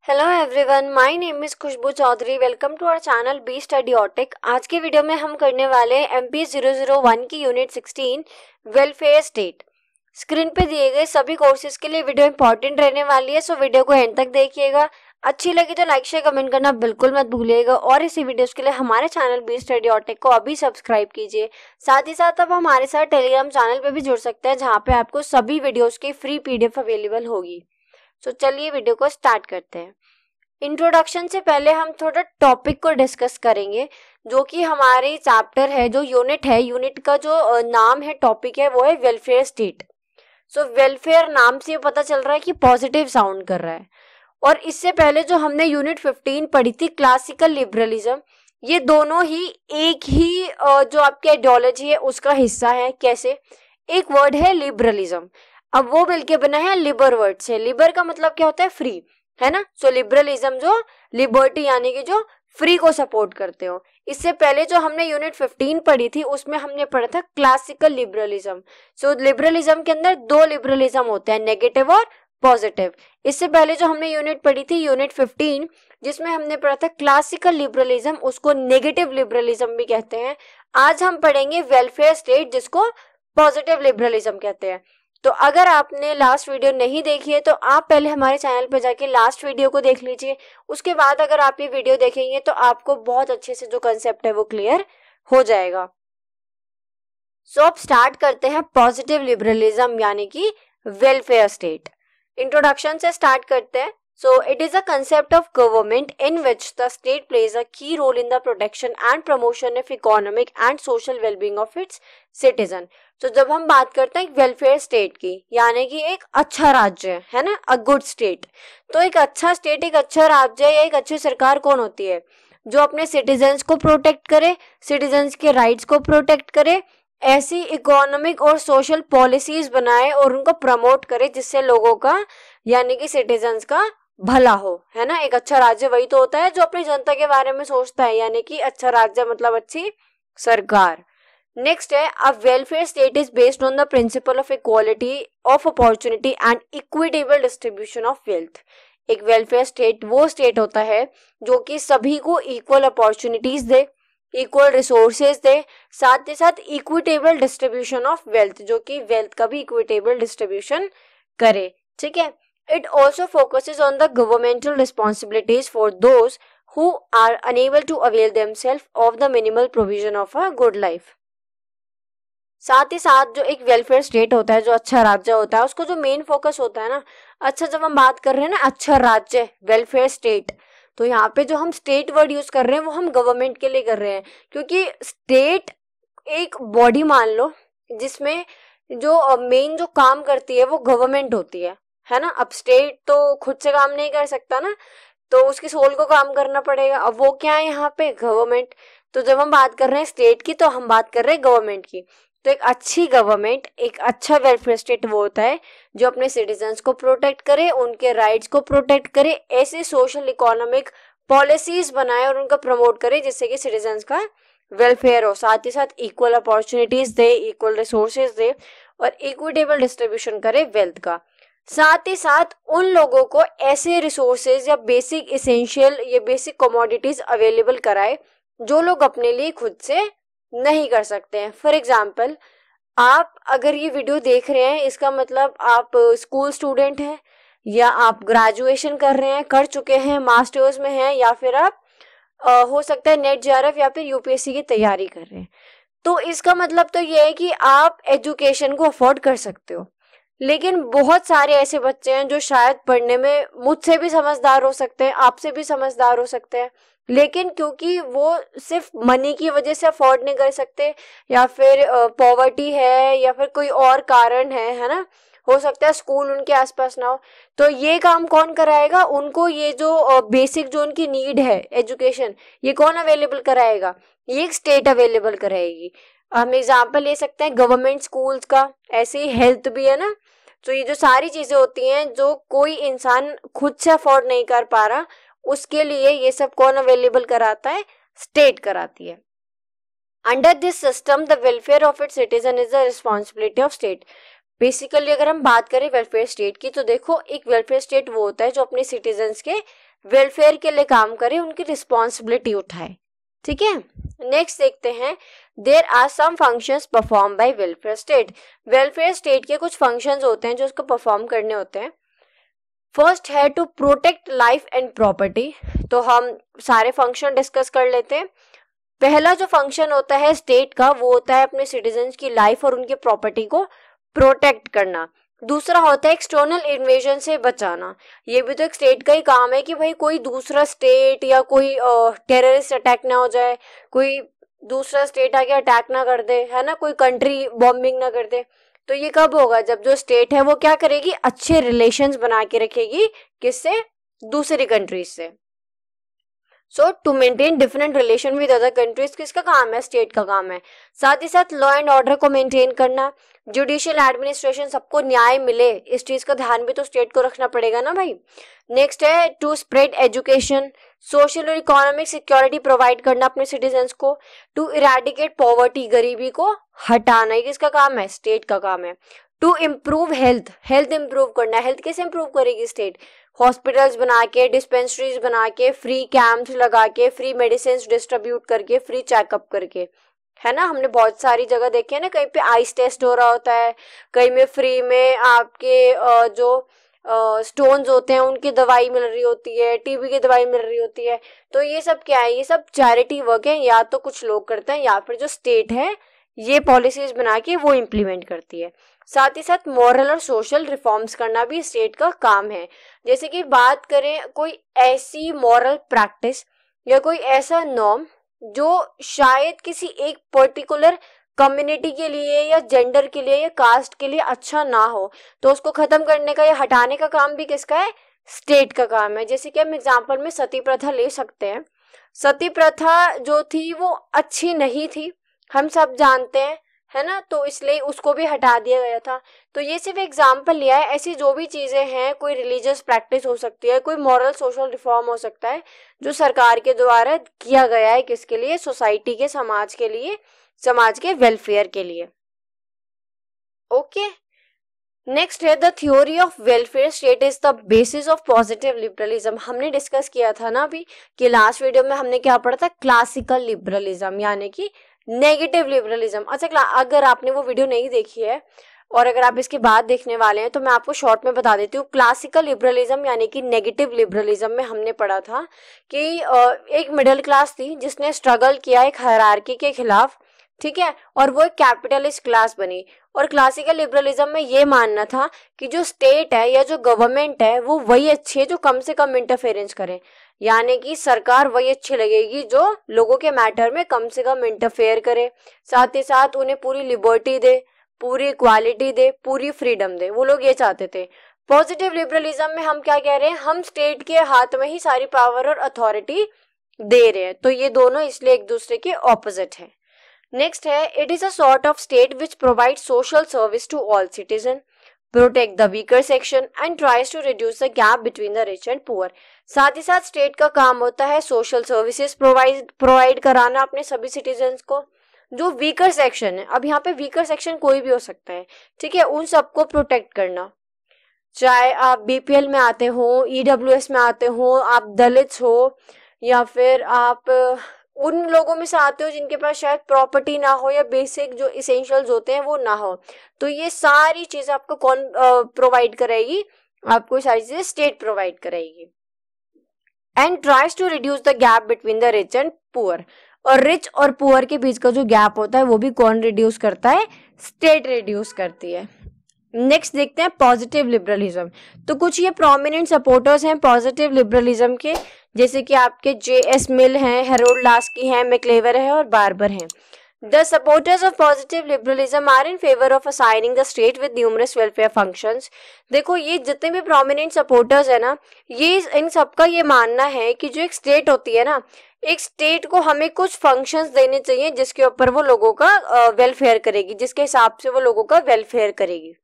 Hello everyone, my name is Khushboo Chaudhary. Welcome to our channel be studiotic. आज के video में हम करने वाले एमपी 001 की यूनिट 16 वेलफेयर स्टेट। स्क्रीन पे दिए गए सभी कोर्सेज के लिए वीडियो इंपॉर्टेंट रहने वाली है, सो वीडियो को एंड तक देखिएगा। अच्छी लगी तो लाइक शेयर कमेंट करना बिल्कुल मत भूलिएगा और इसी वीडियोस के लिए हमारे चैनल बी स्टडीओटिक को अभी सब्सक्राइब कीजिए। साथ ही साथ अब हमारे साथ टेलीग्राम चैनल पे भी जुड़ सकते हैं, जहाँ पे आपको सभी वीडियोस की फ्री पीडीएफ अवेलेबल होगी। तो चलिए वीडियो को स्टार्ट करते हैं। इंट्रोडक्शन से पहले हम थोड़ा टॉपिक को डिस्कस करेंगे, जो कि हमारे चैप्टर है, जो यूनिट है, यूनिट का जो नाम है, टॉपिक है, वो है वेलफेयर स्टेट। सो वेलफेयर नाम से पता चल रहा है कि पॉजिटिव साउंड कर रहा है। और इससे पहले जो हमने यूनिट 15 पढ़ी थी, क्लासिकल लिबरलिज्म, ये दोनों ही एक ही जो आपकी आइडियोलॉजी है उसका हिस्सा है। कैसे? एक वर्ड है लिबरलिज्म, अब वो मिलके बना है लिबर वर्ड से। लिबर का मतलब क्या होता है? फ्री, है ना। सो लिबरलिज्म जो लिबर्टी यानी कि जो फ्री को सपोर्ट करते हो। इससे पहले जो हमने यूनिट 15 पढ़ी थी उसमें हमने पढ़ा था क्लासिकल लिबरलिज्म। सो लिबरलिज्म के अंदर दो लिबरलिज्म होते हैं, नेगेटिव और पॉजिटिव। इससे पहले जो हमने यूनिट पढ़ी थी यूनिट 15, जिसमें हमने पढ़ा था क्लासिकल लिबरलिज्म, उसको नेगेटिव लिबरलिज्म भी कहते हैं। आज हम पढ़ेंगे वेलफेयर स्टेट, जिसको पॉजिटिव लिबरलिज्म कहते हैं। तो अगर आपने लास्ट वीडियो नहीं देखी है तो आप पहले हमारे चैनल पर जाके लास्ट वीडियो को देख लीजिए। उसके बाद अगर आप ये वीडियो देखेंगे तो आपको बहुत अच्छे से जो कंसेप्ट है वो क्लियर हो जाएगा। सो अब स्टार्ट करते हैं पॉजिटिव लिबरलिज्म यानी कि वेलफेयर स्टेट। इंट्रोडक्शन से स्टार्ट करते हैं। So it is a concept of government in which the state plays a key role in the protection and promotion of economic and social well-being of its citizen. तो जब हम बात करते हैं welfare state की, यानी कि एक अच्छा राज्य है ना, अ गुड स्टेट। तो एक अच्छा स्टेट, एक अच्छा राज्य या एक अच्छी सरकार कौन होती है? जो अपने सिटीजन्स को प्रोटेक्ट करे, सिटीजन्स के राइट्स को प्रोटेक्ट करे, ऐसी इकोनॉमिक और सोशल पॉलिसीज बनाए और उनको प्रमोट करे जिससे लोगों का यानी कि सिटीजन्स का भला हो, है ना। एक अच्छा राज्य वही तो होता है जो अपनी जनता के बारे में सोचता है, यानी कि अच्छा राज्य मतलब अच्छी सरकार। नेक्स्ट है, अ welfare state is based on the principle of equality of opportunity and equitable distribution of wealth. एक वेलफेयर स्टेट वो स्टेट होता है जो कि सभी को इक्वल अपॉर्चुनिटीज दे, इक्वल रिसोर्सेज दे, साथ ही साथ इक्विटेबल डिस्ट्रीब्यूशन ऑफ वेल्थ, जो कि वेल्थ का भी इक्विटेबल डिस्ट्रीब्यूशन करे। ठीक है। It also focuses on the governmental responsibilities for those who are unable to avail themselves of the minimal provision of a good life. साथ ही साथ जो एक वेलफेयर स्टेट होता है, जो अच्छा राज्य होता है, उसको जो मेन फोकस होता है ना, अच्छा जब हम बात कर रहे हैं ना अच्छा राज्य वेलफेयर स्टेट, तो यहाँ पे जो हम स्टेट वर्ड यूज कर रहे हैं वो हम गवर्नमेंट के लिए कर रहे हैं, क्योंकि स्टेट एक बॉडी मान लो जिसमें जो मेन जो काम करती है वो गवर्नमेंट होती है ना। अब स्टेट तो खुद से काम नहीं कर सकता ना, तो उसकी सोल को काम करना पड़ेगा। अब वो क्या है यहाँ पे? गवर्नमेंट। तो जब हम बात कर रहे हैं स्टेट की तो हम बात कर रहे हैं गवर्नमेंट की। तो एक अच्छी गवर्नमेंट, एक अच्छा वेलफेयर स्टेट वो होता है जो अपने सिटीजन्स को प्रोटेक्ट करे, उनके राइट्स को प्रोटेक्ट करे, ऐसे सोशल इकोनॉमिक पॉलिसीज बनाए और उनको प्रमोट करे जिससे कि सिटीजन्स का वेलफेयर हो, साथ ही साथ इक्वल अपॉर्चुनिटीज दे, इक्वल रिसोर्सेज दे और इक्विटेबल डिस्ट्रीब्यूशन करे वेल्थ का। साथ ही साथ उन लोगों को ऐसे रिसोर्सेज या बेसिक इसेंशियल या बेसिक कमोडिटीज अवेलेबल कराए जो लोग अपने लिए खुद से नहीं कर सकते हैं। फॉर एग्जाम्पल, आप अगर ये वीडियो देख रहे हैं, इसका मतलब आप स्कूल स्टूडेंट हैं, या आप ग्रेजुएशन कर रहे हैं, कर चुके हैं, मास्टर्स में हैं, या फिर आप हो सकता है नेट जेआरएफ या फिर यूपीएससी की तैयारी कर रहे हैं। तो इसका मतलब तो ये है कि आप एजुकेशन को अफोर्ड कर सकते हो। लेकिन बहुत सारे ऐसे बच्चे हैं जो शायद पढ़ने में मुझसे भी समझदार हो सकते हैं, आपसे भी समझदार हो सकते हैं, लेकिन क्योंकि वो सिर्फ मनी की वजह से अफोर्ड नहीं कर सकते, या फिर पॉवर्टी है, या फिर कोई और कारण है ना, हो सकता है स्कूल उनके आसपास ना हो, तो ये काम कौन कराएगा उनको? ये जो बेसिक जो उनकी नीड है एजुकेशन, ये कौन अवेलेबल कराएगा? ये एक स्टेट अवेलेबल कराएगी। हम एग्जाम्पल ले सकते हैं गवर्नमेंट स्कूल्स का, ऐसे ही हेल्थ भी है ना। तो ये जो सारी चीजें होती हैं जो कोई इंसान खुद से अफोर्ड नहीं कर पा रहा, उसके लिए ये सब कौन अवेलेबल कराता है? स्टेट कराती है। Under this system the welfare of its citizen is the responsibility of state. Basically अगर हम बात करें वेलफेयर स्टेट की, तो देखो एक वेलफेयर स्टेट वो होता है जो अपने सिटीजन्स के वेलफेयर के लिए काम करे, उनकी रिस्पॉन्सिबिलिटी उठाए। ठीक है, नेक्स्ट देखते हैं, there are some functions perform by welfare state. Welfare state के कुछ फंक्शंस होते हैं जो उसको परफॉर्म करने होते हैं। फर्स्ट है to protect life and property. तो हम सारे फंक्शन डिस्कस कर लेते हैं। पहला जो फंक्शन होता है स्टेट का, वो होता है अपने सिटीजन्स की लाइफ और उनके प्रॉपर्टी को प्रोटेक्ट करना। दूसरा होता है एक्सटर्नल इन्वेजन से बचाना। ये भी तो एक स्टेट का ही काम है कि भाई कोई दूसरा स्टेट या कोई टेररिस्ट अटैक ना हो जाए, कोई दूसरा स्टेट आके अटैक ना कर दे, है ना, कोई कंट्री बॉम्बिंग ना कर दे। तो ये कब होगा, जब जो स्टेट है वो क्या करेगी, अच्छे रिलेशंस बना के रखेगी, किससे, दूसरी कंट्रीज से। So to maintain different relation with other countries किसका काम है, स्टेट का काम है। साथ ही साथ लॉ एंड ऑर्डर को मेंटेन करना, जुडिशियल एडमिनिस्ट्रेशन, सबको न्याय मिले, इस चीज का ध्यान भी तो स्टेट को रखना पड़ेगा ना भाई। नेक्स्ट है टू स्प्रेड एजुकेशन, सोशल और इकोनॉमिक सिक्योरिटी प्रोवाइड करना अपने सिटीजन्स को। टू इरेडिकेट पॉवर्टी, गरीबी को हटाना, ये किसका काम है, स्टेट का काम है। To improve health, health improve करना, हेल्थ कैसे इंप्रूव करेगी स्टेट, हॉस्पिटल्स बना के, डिस्पेंसरीज बना के, फ्री कैंप्स लगा के, फ्री मेडिसिन डिस्ट्रीब्यूट करके, फ्री चेकअप करके, है ना। हमने बहुत सारी जगह देखे है ना, कहीं पे आइस टेस्ट हो रहा होता है, कहीं में फ्री में आपके जो स्टोन्स होते हैं उनकी दवाई मिल रही होती है, टीबी की दवाई मिल रही होती है। तो ये सब क्या है, ये सब चैरिटी वर्क है, या तो कुछ लोग करते हैं या फिर जो स्टेट है ये पॉलिसीज बना के वो इम्प्लीमेंट करती है। साथ ही साथ मॉरल और सोशल रिफॉर्म्स करना भी स्टेट का काम है। जैसे कि बात करें कोई ऐसी मॉरल प्रैक्टिस या कोई ऐसा नॉर्म जो शायद किसी एक पर्टिकुलर कम्युनिटी के लिए या जेंडर के लिए या कास्ट के लिए अच्छा ना हो, तो उसको खत्म करने का या हटाने का काम भी किसका है, स्टेट का काम है। जैसे कि हम एग्जांपल में सती प्रथा ले सकते हैं। सती प्रथा जो थी वो अच्छी नहीं थी, हम सब जानते हैं, है ना, तो इसलिए उसको भी हटा दिया गया था। तो ये सिर्फ एग्जाम्पल लिया है, ऐसी जो भी चीजें हैं, कोई रिलीजियस प्रैक्टिस हो सकती है, कोई मॉरल सोशल रिफॉर्म हो सकता है जो सरकार के द्वारा किया गया है, किसके लिए, सोसाइटी के, समाज के लिए, समाज के वेलफेयर के लिए। ओके, नेक्स्ट है the theory of welfare state is the basis of positive liberalism. हमने डिस्कस किया था ना अभी कि लास्ट वीडियो में हमने क्या पढ़ा था, क्लासिकल लिबरलिज्म यानी कि नेगेटिव लिबरलिज्म। अच्छा, अगर आपने वो वीडियो नहीं देखी है और अगर आप इसके बाद देखने वाले हैं तो मैं आपको शॉर्ट में बता देती हूँ। क्लासिकल लिबरलिज्म यानी कि नेगेटिव लिबरलिज्म में हमने पढ़ा था कि एक मिडिल क्लास थी जिसने स्ट्रगल किया एक हायरार्की के खिलाफ, ठीक है, और वो एक कैपिटलिस्ट क्लास बनी। और क्लासिकल लिबरलिज्म में ये मानना था कि जो स्टेट है या जो गवर्नमेंट है वो वही अच्छी है जो कम से कम इंटरफेरेंस करे, यानी कि सरकार वही अच्छी लगेगी जो लोगों के मैटर में कम से कम इंटरफेयर करे, साथ ही साथ उन्हें पूरी लिबर्टी दे, पूरी इक्वालिटी दे, पूरी फ्रीडम दे। वो लोग ये चाहते थे। पॉजिटिव लिबरलिज्म में हम क्या कह रहे हैं, हम स्टेट के हाथ में ही सारी पावर और अथॉरिटी दे रहे हैं। तो ये दोनों इसलिए एक दूसरे के ऑपोजिट है। नेक्स्ट है it is a sort of state which provide social service to all citizen, protect the weaker section and tries to reduce the gap between the rich and poor. साथ ही साथ स्टेट का काम होता है social services provide कराना अपने सभी सिटीजन्स को। जो वीकर सेक्शन है, अब यहाँ पे वीकर सेक्शन कोई भी हो सकता है, ठीक है, उन सबको प्रोटेक्ट करना, चाहे आप बीपीएल में आते हो, ईडब्ल्यूएस में आते हो, आप दलित हो, या फिर आप उन लोगों में से आते हो जिनके पास शायद प्रॉपर्टी ना हो या बेसिक जो इसेंशियल्स होते हैं वो ना हो। तो ये सारी चीजें आपको कौन प्रोवाइड कराएगी, आपको सारी चीजें स्टेट प्रोवाइड कराएगी। And tries to reduce the gap between the rich and poor, और रिच और पुअर के बीच का जो गैप होता है वो भी कौन रिड्यूस करता है, स्टेट रिड्यूस करती है। नेक्स्ट देखते हैं पॉजिटिव लिबरलिज्म। तो कुछ ये प्रोमिनेंट सपोर्टर्स हैं पॉजिटिव लिबरलिज्म के, जैसे कि आपके जे.एस. मिल हैं, हेरोल्ड लास्की हैं, मैक्लेवर है और बार्बर हैं। The supporters of positive liberalism are in favor of assigning the state with numerous welfare functions। देखो ये जितने भी प्रोमिनेंट सपोर्टर्स है ना, ये इन सबका ये मानना है कि जो एक स्टेट होती है ना, एक स्टेट को हमें कुछ फंक्शंस देने चाहिए जिसके ऊपर वो लोगों का वेलफेयर करेगी, जिसके हिसाब से वो लोगों का वेलफेयर करेगी,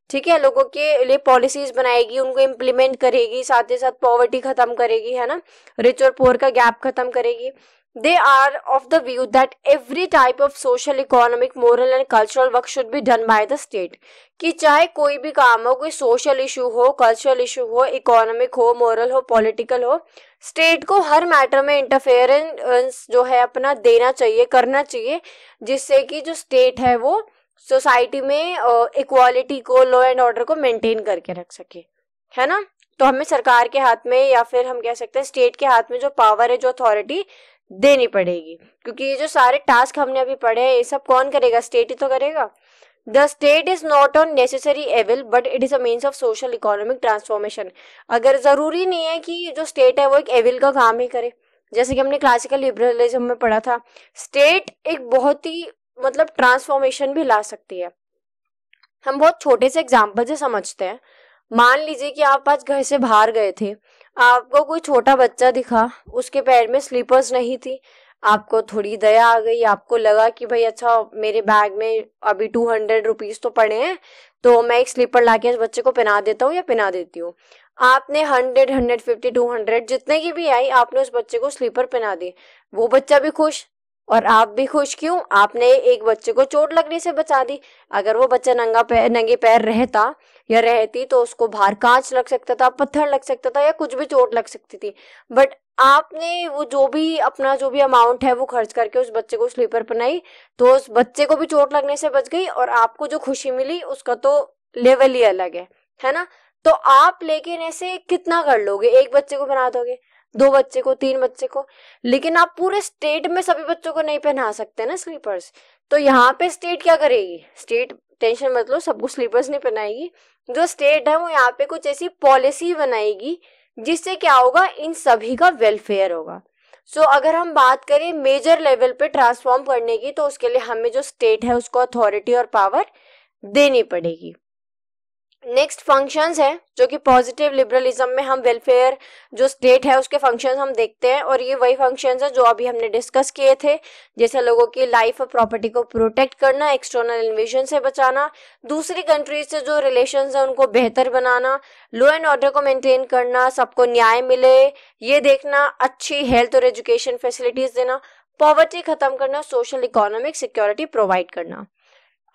ठीक है, लोगों के लिए पॉलिसीज बनाएगी, उनको इम्प्लीमेंट करेगी, साथ ही साथ पॉवर्टी खत्म करेगी, है ना, रिच और पुअर का गैप खत्म करेगी। They are of the view that every type of social, economic, moral and cultural work should be done by the state. कि चाहे कोई भी काम हो, कोई सोशल इशू हो, कल्चरल इशू हो, इकोनॉमिक हो, मोरल हो, पॉलिटिकल हो, स्टेट को हर मैटर में इंटरफेरेंस जो है अपना देना चाहिए, करना चाहिए, जिससे कि जो स्टेट है वो सोसाइटी में इक्वालिटी को, लॉ एंड ऑर्डर को मेंटेन करके रख सके, है ना। तो हमें सरकार के हाथ में या फिर हम कह सकते हैं स्टेट के हाथ में जो पावर है, जो अथॉरिटी देनी पड़ेगी, क्योंकि ये जो सारे टास्क हमने अभी पढ़े हैं ये सब कौन करेगा, स्टेट ही तो करेगा। The state is not on necessary evil but it is a means of social economic transformation. अगर जरूरी नहीं है कि जो स्टेट है वो एक एविल का काम ही करे, जैसे कि हमने क्लासिकल लिबरलिज्म में पढ़ा था, स्टेट एक बहुत ही मतलब ट्रांसफॉर्मेशन भी ला सकती है। हम बहुत छोटे से एग्जाम्पल से समझते हैं। मान लीजिए कि आप आज घर से बाहर गए थे, आपको कोई छोटा बच्चा दिखा, उसके पैर में स्लीपर्स नहीं थी, आपको थोड़ी दया आ गई, आपको लगा कि भाई अच्छा मेरे बैग में अभी 200 रुपीज तो पड़े हैं, तो मैं एक स्लीपर लाके इस बच्चे को पहना देता हूँ या पहना देती हूँ। आपने 100, 150, 200 जितने की भी आई, आपने उस बच्चे को स्लीपर पहना दी। वो बच्चा भी खुश और आप भी खुश। क्यों? आपने एक बच्चे को चोट लगने से बचा दी। अगर वो बच्चा नंगे पैर रहता या रहती तो उसको बाहर कांच लग सकता था, पत्थर लग सकता था या कुछ भी चोट लग सकती थी। बट आपने वो जो भी अपना जो भी अमाउंट है वो खर्च करके उस बच्चे को स्लीपर पहनाई, तो उस बच्चे को भी चोट लगने से बच गई और आपको जो खुशी मिली उसका तो लेवल ही अलग है ना। तो आप लेकिन ऐसे कितना कर लोगे, एक बच्चे को बना दोगे, 2 बच्चे को, 3 बच्चे को, लेकिन आप पूरे स्टेट में सभी बच्चों को नहीं पहना सकते ना स्लीपर्स। तो यहाँ पे स्टेट क्या करेगी, स्टेट टेंशन मत लो, सबको स्लीपर्स नहीं पहनाएगी। जो स्टेट है वो यहाँ पे कुछ ऐसी पॉलिसी बनाएगी जिससे क्या होगा, इन सभी का वेलफेयर होगा। सो अगर हम बात करें मेजर लेवल पे ट्रांसफॉर्म करने की, तो उसके लिए हमें जो स्टेट है उसको अथॉरिटी और पावर देनी पड़ेगी। नेक्स्ट फंक्शंस है, जो कि पॉजिटिव लिबरलिज्म में हम वेलफेयर जो स्टेट है उसके फंक्शंस हम देखते हैं, और ये वही फंक्शंस है जो अभी हमने डिस्कस किए थे, जैसे लोगों की लाइफ और प्रॉपर्टी को प्रोटेक्ट करना, एक्सटर्नल इन्वेजन से बचाना, दूसरी कंट्रीज से जो रिलेशंस है उनको बेहतर बनाना, लॉ एंड ऑर्डर को मेंटेन करना, सबको न्याय मिले ये देखना, अच्छी हेल्थ और एजुकेशन फैसिलिटीज देना, पॉवर्टी खत्म करना, सोशल इकोनॉमिक सिक्योरिटी प्रोवाइड करना।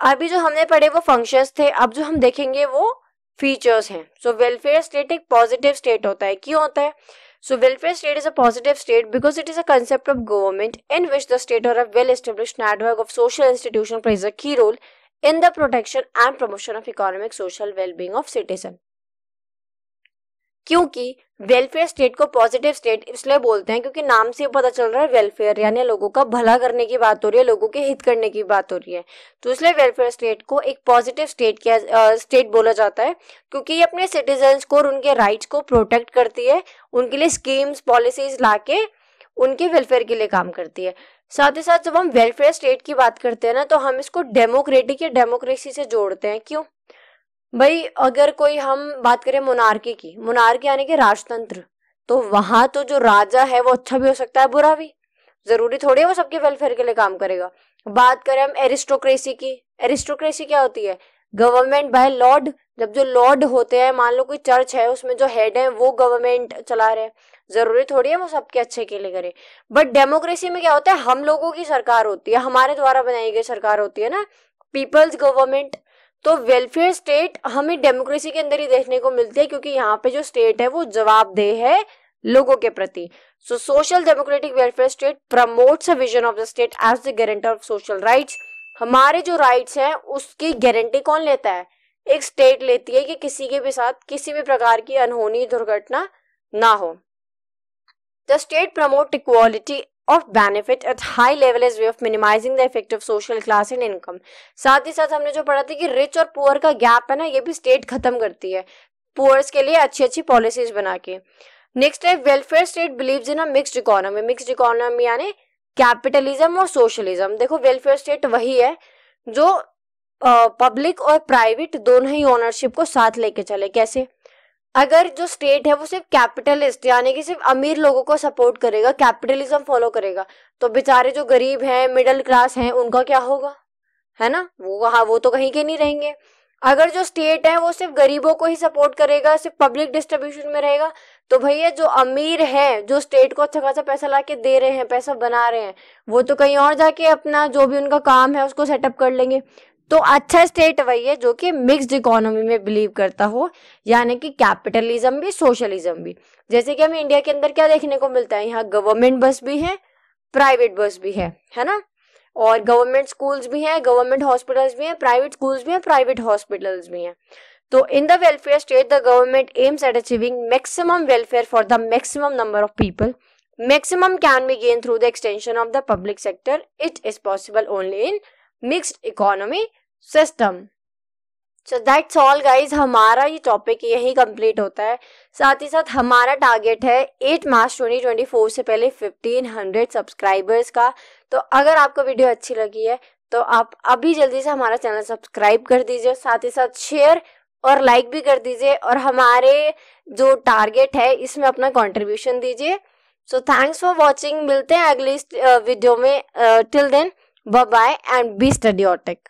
अभी जो हमने पढ़े वो फंक्शंस थे, अब जो हम देखेंगे वो फीचर्स हैं। सो वेलफेयर स्टेट एक पॉजिटिव स्टेट होता है। क्यों होता है? So welfare state is a positive state because it is a concept of government in which the state or a well established network of social institution plays a key role in the protection and promotion of economic social wellbeing of citizen. क्योंकि welfare state को positive state इसलिए बोलते हैं क्योंकि नाम से पता चल रहा है वेलफेयर, यानी लोगों का भला करने की बात हो रही है, लोगों के हित करने की बात हो रही है, तो इसलिए वेलफेयर स्टेट को एक पॉजिटिव स्टेट बोला जाता है, क्योंकि ये अपने सिटीजन्स को और उनके राइट्स को प्रोटेक्ट करती है, उनके लिए स्कीम्स पॉलिसीज लाके उनके वेलफेयर के लिए काम करती है। साथ ही साथ जब हम वेलफेयर स्टेट की बात करते हैं ना, तो हम इसको डेमोक्रेटिक या डेमोक्रेसी से जोड़ते हैं। क्यों भाई? अगर कोई हम बात करें मोनार्की की, मोनार्की यानी कि राजतंत्र, तो वहां तो जो राजा है वो अच्छा भी हो सकता है, बुरा भी, जरूरी थोड़ी है वो सबके वेलफेयर के लिए काम करेगा। बात करें हम एरिस्टोक्रेसी की, एरिस्टोक्रेसी क्या होती है? Government by Lord. जब जो लॉर्ड होते हैं, मान लो कोई चर्च है उसमें जो हेड है वो गवर्नमेंट चला रहे हैं, जरूरी थोड़ी है वो सबके अच्छे के लिए करे। बट डेमोक्रेसी में क्या होता है, हम लोगों की सरकार होती है, हमारे द्वारा बनाई गई सरकार होती है ना, पीपल्स गवर्नमेंट। तो वेलफेयर स्टेट हमें डेमोक्रेसी के अंदर ही देखने को मिलती है, क्योंकि यहाँ पे जो स्टेट है वो जवाबदेह है लोगों के प्रति। So social democratic welfare state promotes a vision of the state as the guarantor of social rights. हमारे जो राइट्स हैं उसकी गारंटी कौन लेता है? एक स्टेट लेती है कि किसी के भी साथ किसी भी प्रकार की अनहोनी दुर्घटना ना हो। The state promote equality of benefit at high level as way of minimizing the effect of social class and income। साथ ही साथ हमने जो पढ़ा था कि रिच और पुअर का गैप है ना, ये भी स्टेट खत्म करती है पुअर्स के लिए अच्छी अच्छी पॉलिसीज बना के। नेक्स्ट है welfare state believes in a mixed economy. Mixed economy यानी कैपिटलिज्म और सोशलिज्म। देखो वेलफेयर स्टेट वही है जो पब्लिक और प्राइवेट दोनों ही ओनरशिप को साथ लेके चले। कैसे? अगर जो स्टेट है वो सिर्फ कैपिटलिस्ट यानी कि सिर्फ अमीर लोगों को सपोर्ट करेगा, कैपिटलिज्म फॉलो करेगा, तो बेचारे जो गरीब हैं, मिडिल क्लास हैं, उनका क्या होगा, है ना, वो तो कहीं के नहीं रहेंगे। अगर जो स्टेट है वो सिर्फ गरीबों को ही सपोर्ट करेगा, सिर्फ पब्लिक डिस्ट्रीब्यूशन में रहेगा, तो भैया जो अमीर है, जो स्टेट को अच्छा खासा पैसा ला के दे रहे हैं, पैसा बना रहे हैं, वो तो कहीं और जाके अपना जो भी उनका काम है उसको सेटअप कर लेंगे। तो अच्छा स्टेट वही है जो कि मिक्स्ड इकोनॉमी में बिलीव करता हो, यानी कि कैपिटलिज्म भी सोशलिज्म भी। जैसे कि हमें इंडिया के अंदर क्या देखने को मिलता है, यहाँ गवर्नमेंट बस भी है, प्राइवेट बस भी है ना, और गवर्नमेंट स्कूल्स भी हैं, गवर्नमेंट हॉस्पिटल्स भी हैं, प्राइवेट स्कूल्स भी हैं, प्राइवेट हॉस्पिटल्स भी हैं। तो in the welfare state, the government aims at achieving maximum welfare for the maximum number of people. Maximum can be gained through the extension of the public sector. It is possible only in mixed economy system. So that's all guys, हमारा ये topic यही complete होता है। साथ ही साथ हमारा target है 8 मार्च 2024 से पहले 1500 सब्सक्राइबर्स का। तो अगर आपको वीडियो अच्छी लगी है तो आप अभी जल्दी से हमारा चैनल सब्सक्राइब कर दीजिए, साथ ही साथ शेयर और लाइक भी कर दीजिए, और हमारे जो टारगेट है इसमें अपना कंट्रीब्यूशन दीजिए। सो थैंक्स फॉर वॉचिंग, मिलते हैं अगली वीडियो में। Till then bye bye and be study ऑटेक।